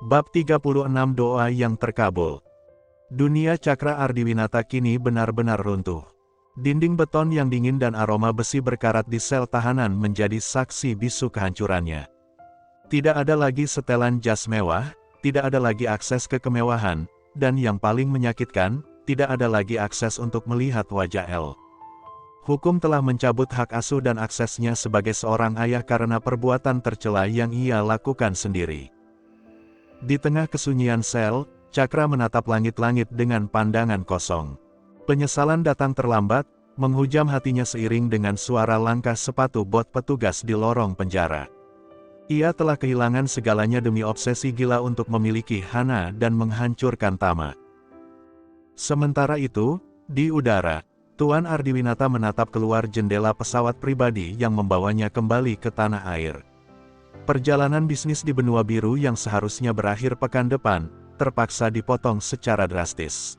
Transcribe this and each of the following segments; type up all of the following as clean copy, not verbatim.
Bab 36 Doa yang terkabul. Dunia cakra Ardiwinata kini benar-benar runtuh. Dinding beton yang dingin dan aroma besi berkarat di sel tahanan menjadi saksi bisu kehancurannya. Tidak ada lagi setelan jas mewah, tidak ada lagi akses ke kemewahan, dan yang paling menyakitkan, tidak ada lagi akses untuk melihat wajah El. Hukum telah mencabut hak asuh dan aksesnya sebagai seorang ayah karena perbuatan tercela yang ia lakukan sendiri. Di tengah kesunyian sel, Cakra menatap langit-langit dengan pandangan kosong. Penyesalan datang terlambat, menghujam hatinya seiring dengan suara langkah sepatu bot petugas di lorong penjara. Ia telah kehilangan segalanya demi obsesi gila untuk memiliki Hana dan menghancurkan Tama. Sementara itu, di udara, Tuan Ardiwinata menatap keluar jendela pesawat pribadi yang membawanya kembali ke tanah air. Perjalanan bisnis di benua biru yang seharusnya berakhir pekan depan, terpaksa dipotong secara drastis.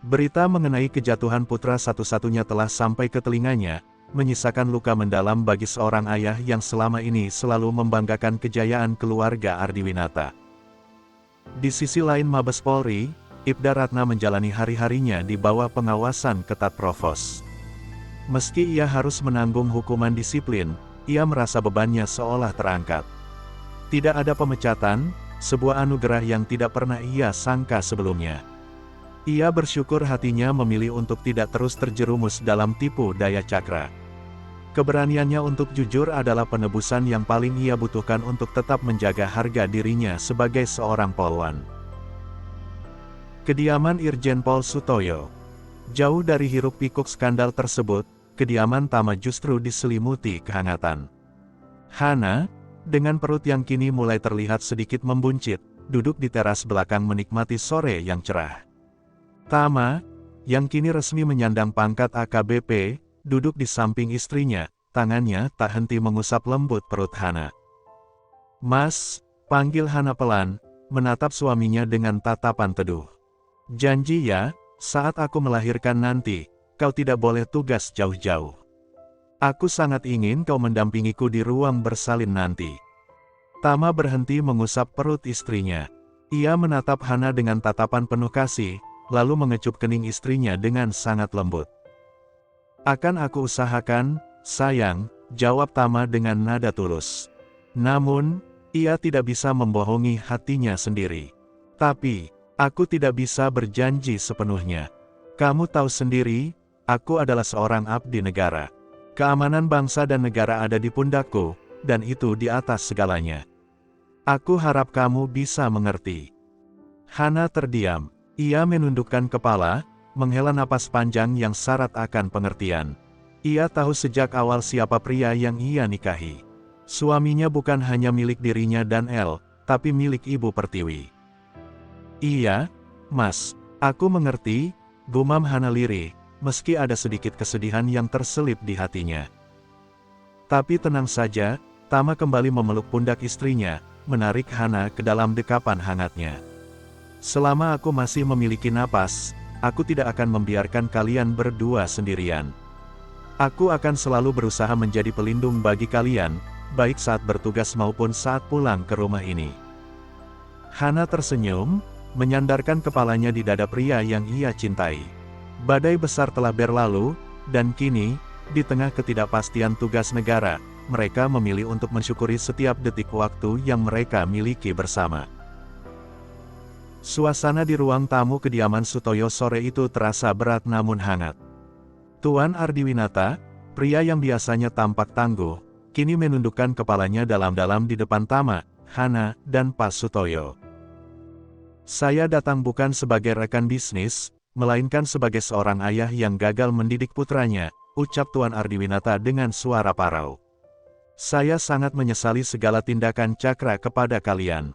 Berita mengenai kejatuhan putra satu-satunya telah sampai ke telinganya, menyisakan luka mendalam bagi seorang ayah yang selama ini selalu membanggakan kejayaan keluarga Ardiwinata. Di sisi lain Mabes Polri, Ibda Ratna menjalani hari-harinya di bawah pengawasan ketat Provos. Meski ia harus menanggung hukuman disiplin, ia merasa bebannya seolah terangkat. Tidak ada pemecatan, sebuah anugerah yang tidak pernah ia sangka sebelumnya. Ia bersyukur hatinya memilih untuk tidak terus terjerumus dalam tipu daya Cakra. Keberaniannya untuk jujur adalah penebusan yang paling ia butuhkan untuk tetap menjaga harga dirinya sebagai seorang polwan. Kediaman Irjen Pol Sutoyo. Jauh dari hiruk-pikuk skandal tersebut, kediaman Tama justru diselimuti kehangatan. Hana, dengan perut yang kini mulai terlihat sedikit membuncit, duduk di teras belakang menikmati sore yang cerah. Tama, yang kini resmi menyandang pangkat AKBP, duduk di samping istrinya, tangannya tak henti mengusap lembut perut Hana. "Mas," panggil Hana pelan, menatap suaminya dengan tatapan teduh. "Janji ya, saat aku melahirkan nanti, kau tidak boleh tugas jauh-jauh. Aku sangat ingin kau mendampingiku di ruang bersalin nanti." Tama berhenti mengusap perut istrinya. Ia menatap Hana dengan tatapan penuh kasih, lalu mengecup kening istrinya dengan sangat lembut. "Akan aku usahakan, sayang," jawab Tama dengan nada tulus. Namun, ia tidak bisa membohongi hatinya sendiri. "Tapi, aku tidak bisa berjanji sepenuhnya. Kamu tahu sendiri, aku adalah seorang abdi negara. Keamanan bangsa dan negara ada di pundakku, dan itu di atas segalanya. Aku harap kamu bisa mengerti." Hana terdiam. Ia menundukkan kepala, menghela napas panjang yang syarat akan pengertian. Ia tahu sejak awal siapa pria yang ia nikahi. Suaminya bukan hanya milik dirinya dan El, tapi milik Ibu Pertiwi. "Iya, Mas, aku mengerti," gumam Hana lirih, meski ada sedikit kesedihan yang terselip di hatinya. "Tapi tenang saja," Tama kembali memeluk pundak istrinya, menarik Hana ke dalam dekapan hangatnya. "Selama aku masih memiliki napas, aku tidak akan membiarkan kalian berdua sendirian. Aku akan selalu berusaha menjadi pelindung bagi kalian, baik saat bertugas maupun saat pulang ke rumah ini." Hana tersenyum, menyandarkan kepalanya di dada pria yang ia cintai. Badai besar telah berlalu, dan kini, di tengah ketidakpastian tugas negara, mereka memilih untuk mensyukuri setiap detik waktu yang mereka miliki bersama. Suasana di ruang tamu kediaman Sutoyo sore itu terasa berat namun hangat. Tuan Ardiwinata, pria yang biasanya tampak tangguh, kini menundukkan kepalanya dalam-dalam di depan Tama, Hana, dan Pak Sutoyo. "Saya datang bukan sebagai rekan bisnis, melainkan sebagai seorang ayah yang gagal mendidik putranya," ucap Tuan Ardiwinata dengan suara parau. "Saya sangat menyesali segala tindakan Cakra kepada kalian.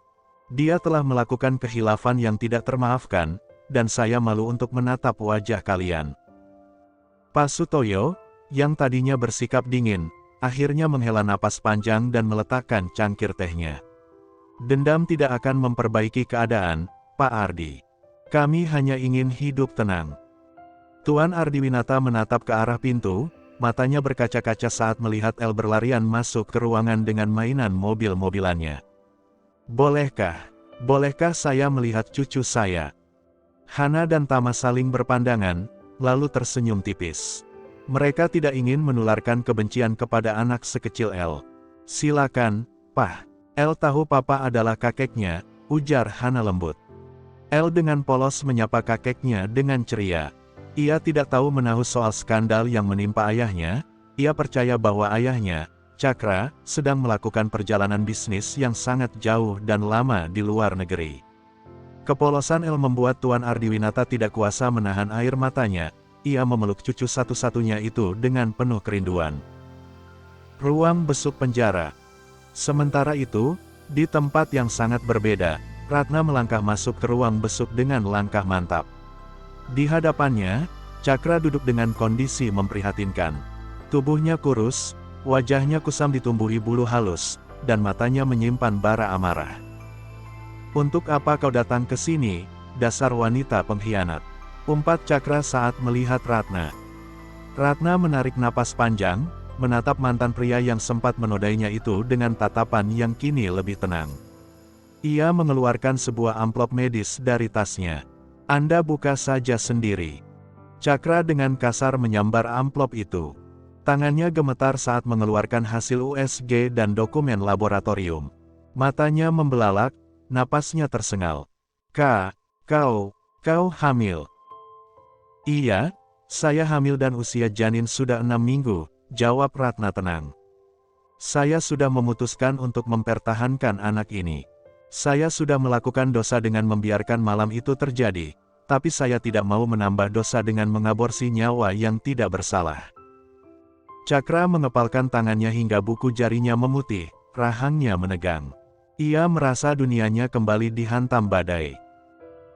Dia telah melakukan khilafan yang tidak termaafkan, dan saya malu untuk menatap wajah kalian." Pak Sutoyo, yang tadinya bersikap dingin, akhirnya menghela napas panjang dan meletakkan cangkir tehnya. "Dendam tidak akan memperbaiki keadaan, Pak Ardi. Kami hanya ingin hidup tenang." Tuan Ardiwinata menatap ke arah pintu, matanya berkaca-kaca saat melihat El berlarian masuk ke ruangan dengan mainan mobil-mobilannya. "Bolehkah?" Bolehkah saya melihat cucu saya? Hana dan Tama saling berpandangan, lalu tersenyum tipis. Mereka tidak ingin menularkan kebencian kepada anak sekecil El. Silakan, Pak. El tahu papa adalah kakeknya, ujar Hana lembut. El dengan polos menyapa kakeknya dengan ceria. Ia tidak tahu menahu soal skandal yang menimpa ayahnya. Ia percaya bahwa ayahnya, Cakra, sedang melakukan perjalanan bisnis yang sangat jauh dan lama di luar negeri. Kepolosan El membuat Tuan Ardiwinata tidak kuasa menahan air matanya. Ia memeluk cucu satu-satunya itu dengan penuh kerinduan. Ruang besuk penjara. Sementara itu, di tempat yang sangat berbeda, Ratna melangkah masuk ke ruang besuk dengan langkah mantap. Di hadapannya, Cakra duduk dengan kondisi memprihatinkan. Tubuhnya kurus, wajahnya kusam ditumbuhi bulu halus, dan matanya menyimpan bara amarah. Untuk apa kau datang ke sini, dasar wanita pengkhianat? Umpat Cakra saat melihat Ratna. Ratna menarik napas panjang, menatap mantan pria yang sempat menodainya itu dengan tatapan yang kini lebih tenang. Ia mengeluarkan sebuah amplop medis dari tasnya. Anda buka saja sendiri. Cakra dengan kasar menyambar amplop itu. Tangannya gemetar saat mengeluarkan hasil USG dan dokumen laboratorium. Matanya membelalak, napasnya tersengal. Kau hamil. Iya, saya hamil dan usia janin sudah 6 minggu, jawab Ratna tenang. Saya sudah memutuskan untuk mempertahankan anak ini. Saya sudah melakukan dosa dengan membiarkan malam itu terjadi, tapi saya tidak mau menambah dosa dengan mengaborsi nyawa yang tidak bersalah. Cakra mengepalkan tangannya hingga buku jarinya memutih, rahangnya menegang. Ia merasa dunianya kembali dihantam badai.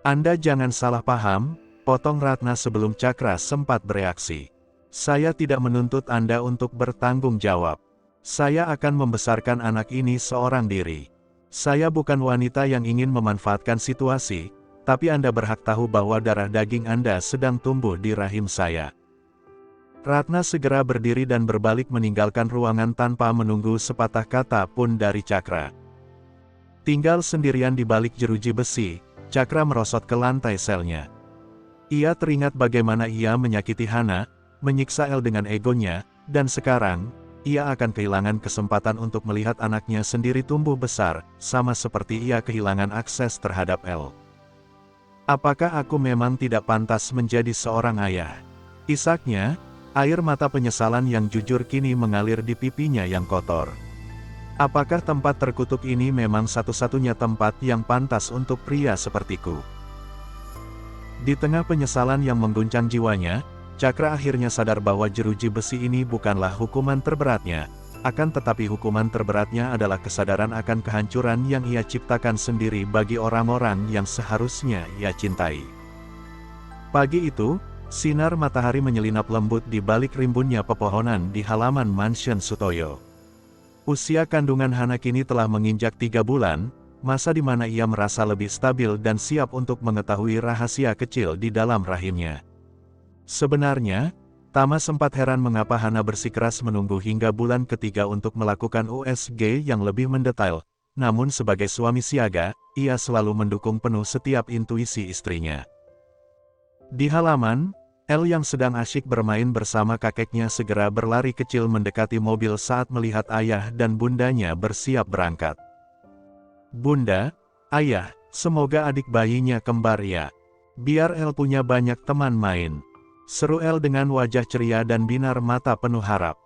Anda jangan salah paham, potong Ratna sebelum Cakra sempat bereaksi. Saya tidak menuntut Anda untuk bertanggung jawab. Saya akan membesarkan anak ini seorang diri. Saya bukan wanita yang ingin memanfaatkan situasi, tapi Anda berhak tahu bahwa darah daging Anda sedang tumbuh di rahim saya. Ratna segera berdiri dan berbalik meninggalkan ruangan tanpa menunggu sepatah kata pun dari Cakra. Tinggal sendirian di balik jeruji besi, Cakra merosot ke lantai selnya. Ia teringat bagaimana ia menyakiti Hana, menyiksa El dengan egonya, dan sekarang, ia akan kehilangan kesempatan untuk melihat anaknya sendiri tumbuh besar, sama seperti ia kehilangan akses terhadap El. Apakah aku memang tidak pantas menjadi seorang ayah? Isaknya, air mata penyesalan yang jujur kini mengalir di pipinya yang kotor. Apakah tempat terkutuk ini memang satu-satunya tempat yang pantas untuk pria sepertiku? Di tengah penyesalan yang mengguncang jiwanya, Cakra akhirnya sadar bahwa jeruji besi ini bukanlah hukuman terberatnya, akan tetapi hukuman terberatnya adalah kesadaran akan kehancuran yang ia ciptakan sendiri bagi orang-orang yang seharusnya ia cintai. Pagi itu, sinar matahari menyelinap lembut di balik rimbunnya pepohonan di halaman mansion Sutoyo. Usia kandungan Hana kini telah menginjak 3 bulan, masa di mana ia merasa lebih stabil dan siap untuk mengetahui rahasia kecil di dalam rahimnya. Sebenarnya, Tama sempat heran mengapa Hana bersikeras menunggu hingga bulan ketiga untuk melakukan USG yang lebih mendetail, namun sebagai suami siaga, ia selalu mendukung penuh setiap intuisi istrinya. Di halaman, El yang sedang asyik bermain bersama kakeknya segera berlari kecil mendekati mobil saat melihat ayah dan bundanya bersiap berangkat. Bunda, ayah, semoga adik bayinya kembar ya. Biar El punya banyak teman main. Seru El dengan wajah ceria dan binar mata penuh harap.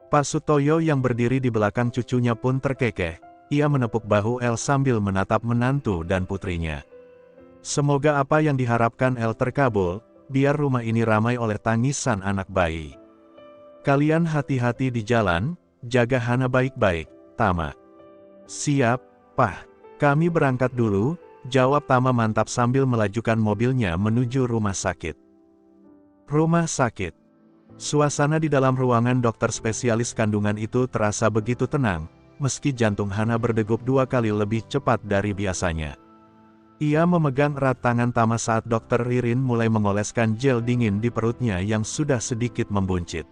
Pak Sutoyo yang berdiri di belakang cucunya pun terkekeh. Ia menepuk bahu El sambil menatap menantu dan putrinya. Semoga apa yang diharapkan El terkabul, biar rumah ini ramai oleh tangisan anak bayi. Kalian hati-hati di jalan, jaga Hana baik-baik, Tama. Siap, Pak. Kami berangkat dulu, jawab Tama mantap sambil melajukan mobilnya menuju rumah sakit. Rumah sakit. Suasana di dalam ruangan dokter spesialis kandungan itu terasa begitu tenang, meski jantung Hana berdegup 2 kali lebih cepat dari biasanya. Ia memegang erat tangan Tama saat dokter Ririn mulai mengoleskan gel dingin di perutnya yang sudah sedikit membuncit.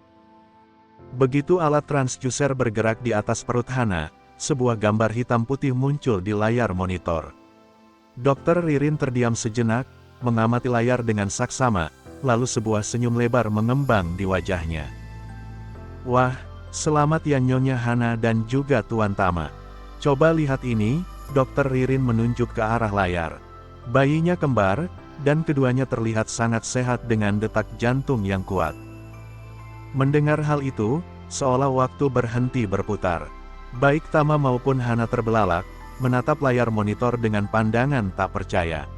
Begitu alat transducer bergerak di atas perut Hana, sebuah gambar hitam putih muncul di layar monitor. Dokter Ririn terdiam sejenak, mengamati layar dengan saksama, lalu sebuah senyum lebar mengembang di wajahnya. Wah, selamat ya Nyonya Hana dan juga Tuan Tama. Coba lihat ini, Dokter Ririn menunjuk ke arah layar. Bayinya kembar, dan keduanya terlihat sangat sehat dengan detak jantung yang kuat. Mendengar hal itu, seolah waktu berhenti berputar. Baik Tama maupun Hana terbelalak, menatap layar monitor dengan pandangan tak percaya.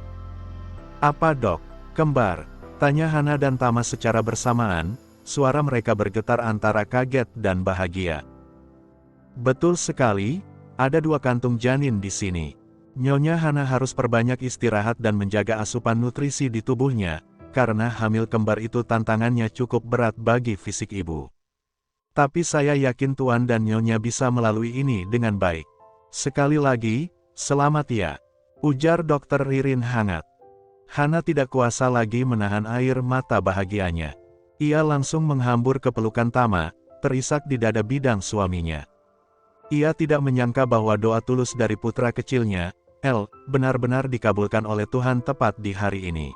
Apa dok, kembar? Tanya Hana dan Tama secara bersamaan, suara mereka bergetar antara kaget dan bahagia. Betul sekali, ada 2 kantung janin di sini. Nyonya Hana harus perbanyak istirahat dan menjaga asupan nutrisi di tubuhnya, karena hamil kembar itu tantangannya cukup berat bagi fisik ibu. Tapi saya yakin Tuan dan Nyonya bisa melalui ini dengan baik. Sekali lagi, selamat ya, ujar Dokter Ririn hangat. Hana tidak kuasa lagi menahan air mata bahagianya. Ia langsung menghambur ke pelukan Tama, terisak di dada bidang suaminya. Ia tidak menyangka bahwa doa tulus dari putra kecilnya, El, benar-benar dikabulkan oleh Tuhan tepat di hari ini.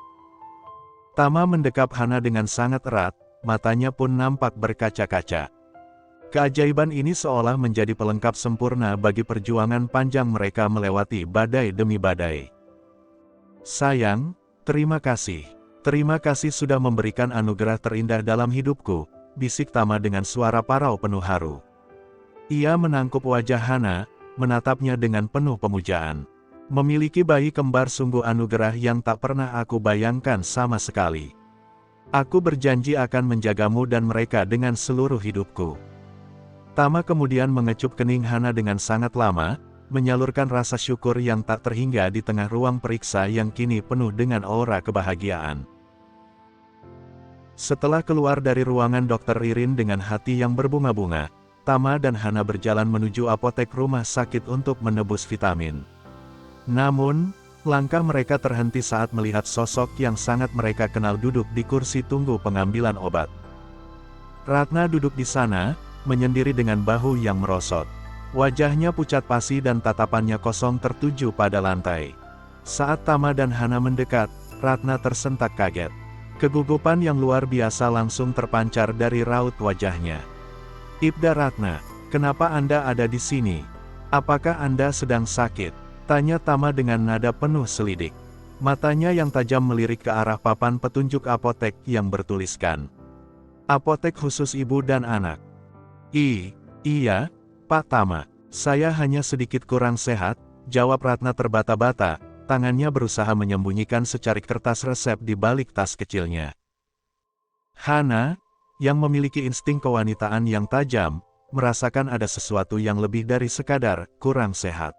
Tama mendekap Hana dengan sangat erat, matanya pun nampak berkaca-kaca. Keajaiban ini seolah menjadi pelengkap sempurna bagi perjuangan panjang mereka melewati badai demi badai. Sayang, terima kasih. Terima kasih sudah memberikan anugerah terindah dalam hidupku, bisik Tama dengan suara parau penuh haru. Ia menangkup wajah Hana, menatapnya dengan penuh pemujaan. Memiliki bayi kembar sungguh anugerah yang tak pernah aku bayangkan sama sekali. Aku berjanji akan menjagamu dan mereka dengan seluruh hidupku. Tama kemudian mengecup kening Hana dengan sangat lama, menyalurkan rasa syukur yang tak terhingga di tengah ruang periksa yang kini penuh dengan aura kebahagiaan. Setelah keluar dari ruangan Dokter Ririn dengan hati yang berbunga-bunga, Tama dan Hana berjalan menuju apotek rumah sakit untuk menebus vitamin. Namun, langkah mereka terhenti saat melihat sosok yang sangat mereka kenal duduk di kursi tunggu pengambilan obat. Ratna duduk di sana, menyendiri dengan bahu yang merosot. Wajahnya pucat pasi dan tatapannya kosong tertuju pada lantai. Saat Tama dan Hana mendekat, Ratna tersentak kaget. Kegugupan yang luar biasa langsung terpancar dari raut wajahnya. Ibda Ratna, kenapa Anda ada di sini? Apakah Anda sedang sakit? Tanya Tama dengan nada penuh selidik. Matanya yang tajam melirik ke arah papan petunjuk apotek yang bertuliskan Apotek Khusus Ibu dan Anak. Iya, Pak Tama. Saya hanya sedikit kurang sehat, jawab Ratna terbata-bata, tangannya berusaha menyembunyikan secarik kertas resep di balik tas kecilnya. Hana, yang memiliki insting kewanitaan yang tajam, merasakan ada sesuatu yang lebih dari sekadar kurang sehat.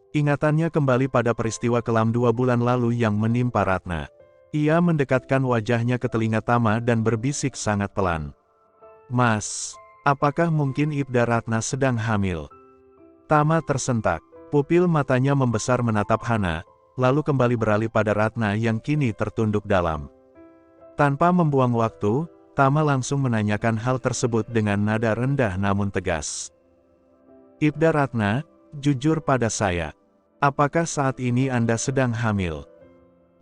Ingatannya kembali pada peristiwa kelam 2 bulan lalu yang menimpa Ratna. Ia mendekatkan wajahnya ke telinga Tama dan berbisik sangat pelan. Mas, apakah mungkin Ibda Ratna sedang hamil? Tama tersentak. Pupil matanya membesar menatap Hana, lalu kembali beralih pada Ratna yang kini tertunduk dalam. Tanpa membuang waktu, Tama langsung menanyakan hal tersebut dengan nada rendah namun tegas. Ibda Ratna, jujur pada saya. Apakah saat ini Anda sedang hamil?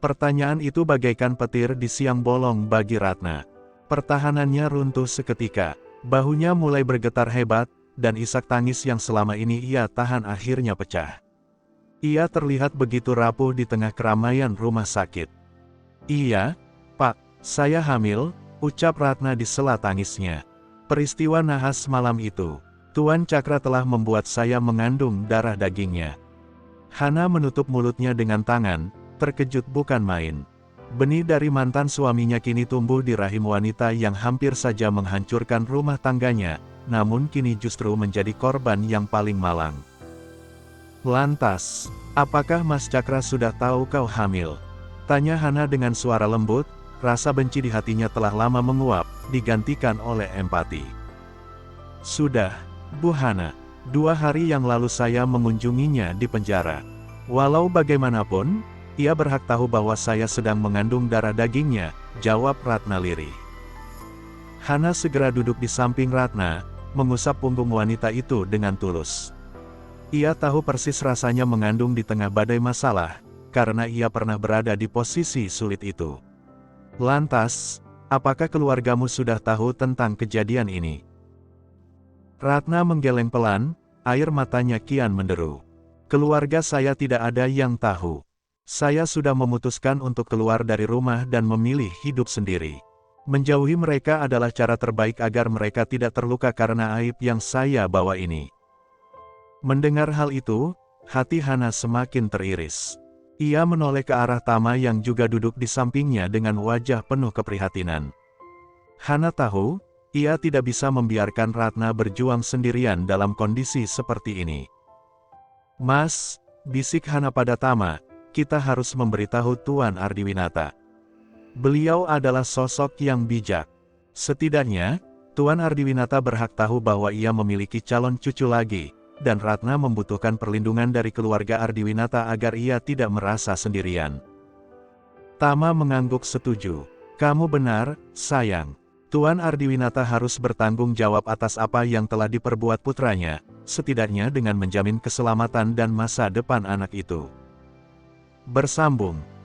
Pertanyaan itu bagaikan petir di siang bolong bagi Ratna. Pertahanannya runtuh seketika. Bahunya mulai bergetar hebat, dan isak tangis yang selama ini ia tahan akhirnya pecah. Ia terlihat begitu rapuh di tengah keramaian rumah sakit. Iya, Pak, saya hamil, ucap Ratna di sela tangisnya. Peristiwa nahas malam itu, Tuan Cakra telah membuat saya mengandung darah dagingnya. Hana menutup mulutnya dengan tangan, terkejut bukan main. Benih dari mantan suaminya kini tumbuh di rahim wanita yang hampir saja menghancurkan rumah tangganya, namun kini justru menjadi korban yang paling malang. Lantas, apakah Mas Cakra sudah tahu kau hamil? Tanya Hana dengan suara lembut, rasa benci di hatinya telah lama menguap, digantikan oleh empati. Sudah, Bu Hana, 2 hari yang lalu saya mengunjunginya di penjara. Walau bagaimanapun, ia berhak tahu bahwa saya sedang mengandung darah dagingnya, jawab Ratna lirih. Hana segera duduk di samping Ratna, mengusap punggung wanita itu dengan tulus. Ia tahu persis rasanya mengandung di tengah badai masalah, karena ia pernah berada di posisi sulit itu. Lantas, apakah keluargamu sudah tahu tentang kejadian ini? Ratna menggeleng pelan, air matanya kian menderu. Keluarga saya tidak ada yang tahu. Saya sudah memutuskan untuk keluar dari rumah dan memilih hidup sendiri. Menjauhi mereka adalah cara terbaik agar mereka tidak terluka karena aib yang saya bawa ini. Mendengar hal itu, hati Hana semakin teriris. Ia menoleh ke arah Tama yang juga duduk di sampingnya dengan wajah penuh keprihatinan. Hana tahu, ia tidak bisa membiarkan Ratna berjuang sendirian dalam kondisi seperti ini. Mas, bisik Hana pada Tama, kita harus memberitahu Tuan Ardiwinata. Beliau adalah sosok yang bijak. Setidaknya, Tuan Ardiwinata berhak tahu bahwa ia memiliki calon cucu lagi, dan Ratna membutuhkan perlindungan dari keluarga Ardiwinata agar ia tidak merasa sendirian. Tama mengangguk setuju. Kamu benar, sayang. Tuan Ardiwinata harus bertanggung jawab atas apa yang telah diperbuat putranya, setidaknya dengan menjamin keselamatan dan masa depan anak itu. Bersambung.